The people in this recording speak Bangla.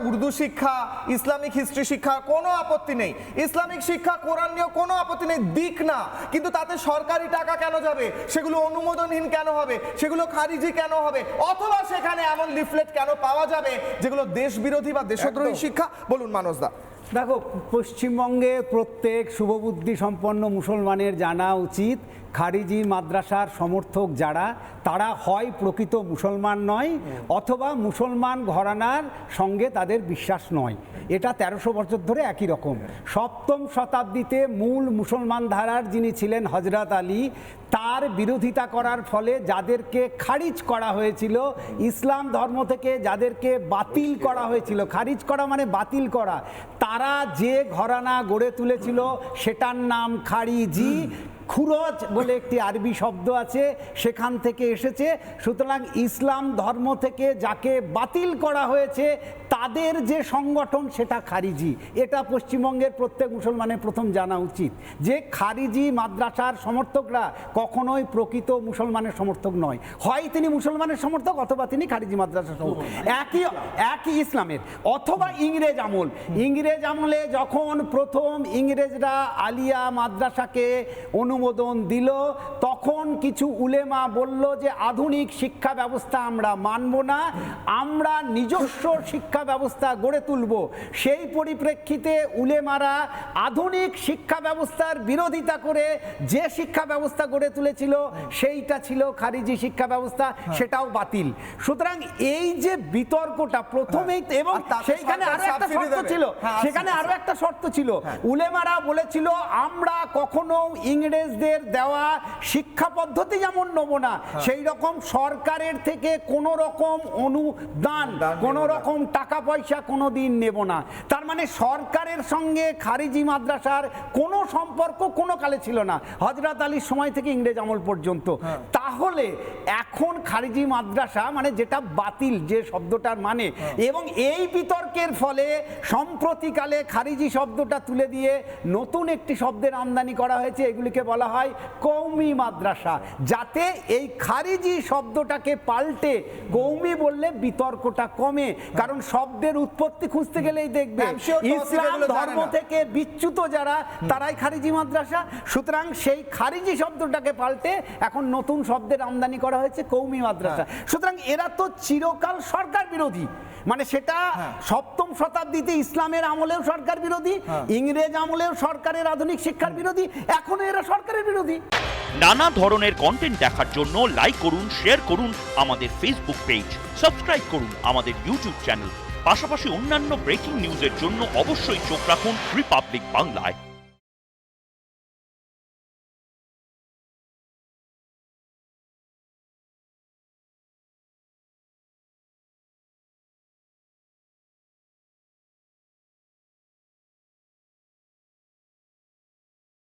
উর্দু শিক্ষা, ইসলামিক হিস্ট্রি শিক্ষা কোনো আপত্তি নেই, ইসলামিক শিক্ষা কোরআন নিয়েও কোনো আপত্তি নেই, দিক না, কিন্তু তাতে সরকারি টাকা কেন যাবে, সেগুলো অনুমোদনহীন কেন হবে, সেগুলো খারিজি কেন হবে, অথবা সেখানে এমন লিফলেট কেন পাওয়া যাবে যেগুলো দেশ বিরোধী বা দেশদ্রোহী শিক্ষা? বলুন মানসদা। দেখো, পশ্চিমবঙ্গে প্রত্যেক শুভবুদ্ধি সম্পন্ন মুসলমানের জানা উচিত খারিজি মাদ্রাসার সমর্থক যারা, তারা হয় প্রকৃত মুসলমান নয় অথবা মুসলমান ঘরানার সঙ্গে তাদের বিশ্বাস নয়। এটা 1300 বছর ধরে একই রকম। সপ্তম শতাব্দীতে মূল মুসলমান ধারার যিনি ছিলেন হজরত আলী, তার বিরোধিতা করার ফলে যাদেরকে খারিজ করা হয়েছিল, ইসলাম ধর্ম থেকে যাদেরকে বাতিল করা হয়েছিল, খারিজ করা মানে বাতিল করা, তারা যে ঘরানা গড়ে তুলেছিল সেটার নাম খারিজি। খুরজ বলে একটি আরবি শব্দ আছে, সেখান থেকে এসেছে। সুতরাং ইসলাম ধর্ম থেকে যাকে বাতিল করা হয়েছে তাদের যে সংগঠন সেটা খারিজি। এটা পশ্চিমবঙ্গের প্রত্যেক মুসলমানের প্রথম জানা উচিত যে খারিজি মাদ্রাসার সমর্থকরা কখনোই প্রকৃত মুসলমানের সমর্থক নয়। হয় তিনি মুসলমানের সমর্থক অথবা তিনি খারিজি মাদ্রাসার সমর্থক, একই ইসলামের। অথবা ইংরেজ আমল, ইংরেজ আমলে যখন প্রথম ইংরেজরা আলিয়া মাদ্রাসাকে অনুমোদন দিল, তখন কিছু উলেমা বলল যে আধুনিক শিক্ষা ব্যবস্থা আমরা মানব না, আমরা নিজস্ব শিক্ষা ব্যবস্থা গড়ে তুলব। সেই পরিপ্রেক্ষিতে উলেমারা আধুনিক শিক্ষা ব্যবস্থার বিরোধিতা করে যে শিক্ষা ব্যবস্থা গড়ে তুলেছিল সেইটা ছিল খারিজি শিক্ষা ব্যবস্থা, সেটাও বাতিল। সুতরাং এই যে বিতর্কটা প্রথমেই, এবং সেইখানে আরো একটা শর্ত ছিল, সেখানে আরো একটা শর্ত ছিল, উলেমারা বলেছিল আমরা কখনো ইংরেজদের দেওয়া শিক্ষা পদ্ধতি যেমন নেব না, সেই রকম সরকারের থেকে কোন রকম অনুদান, কোন রকম টাকা পয়সা কোনোদিন নেব না। তার মানে সরকারের সঙ্গে খারিজি মাদ্রাসার কোনো সম্পর্ক কোনো কালে ছিল না, হযরত আলীর সময় থেকে ইংরেজ আমল পর্যন্ত। তাহলে এখন খারিজি মাদ্রাসা মানে যেটা বাতিল, যে শব্দটার মানে, এবং এই বিতর্কের ফলে সম্প্রতিকালে খারিজি শব্দটা তুলে দিয়ে নতুন একটি শব্দের আমদানি করা হয়েছে, এগুলিকে বলা হয় কওমি মাদ্রাসা, যাতে এই খারিজি শব্দটাকে পাল্টে কওমি বললে বিতর্কটা কমে। কারণ শব্দের উৎপত্তি খুঁজতে গেলেই দেখবে ইসলাম ধর্ম থেকে বিচ্যুত যারা, তারাই খারিজি মাদ্রাসা। সুতরাং সেই খারিজি শব্দটাকে পাল্টে এখন নতুন শব্দের আমদানি করা হয়েছে কওমি মাদ্রাসা। সুতরাং এরা তো চিরকাল সরকার বিরোধী, মানে সেটা সপ্তম শতাব্দীতে ইসলামের আমলেও সরকার বিরোধী, ইংরেজ আমলেও সরকারের আধুনিক শিক্ষার বিরোধী, এখনো এরা সরকারের বিরোধী। নানা ধরনের কন্টেন্ট দেখার জন্য লাইক করুন, শেয়ার করুন আমাদের ফেসবুক পেজ, সাবস্ক্রাইব করুন আমাদের ইউটিউব চ্যানেল। পাশাপাশি অন্যান্য ব্রেকিং নিউজের জন্য অবশ্যই চোখ রাখুন রিপাবলিক বাংলায়।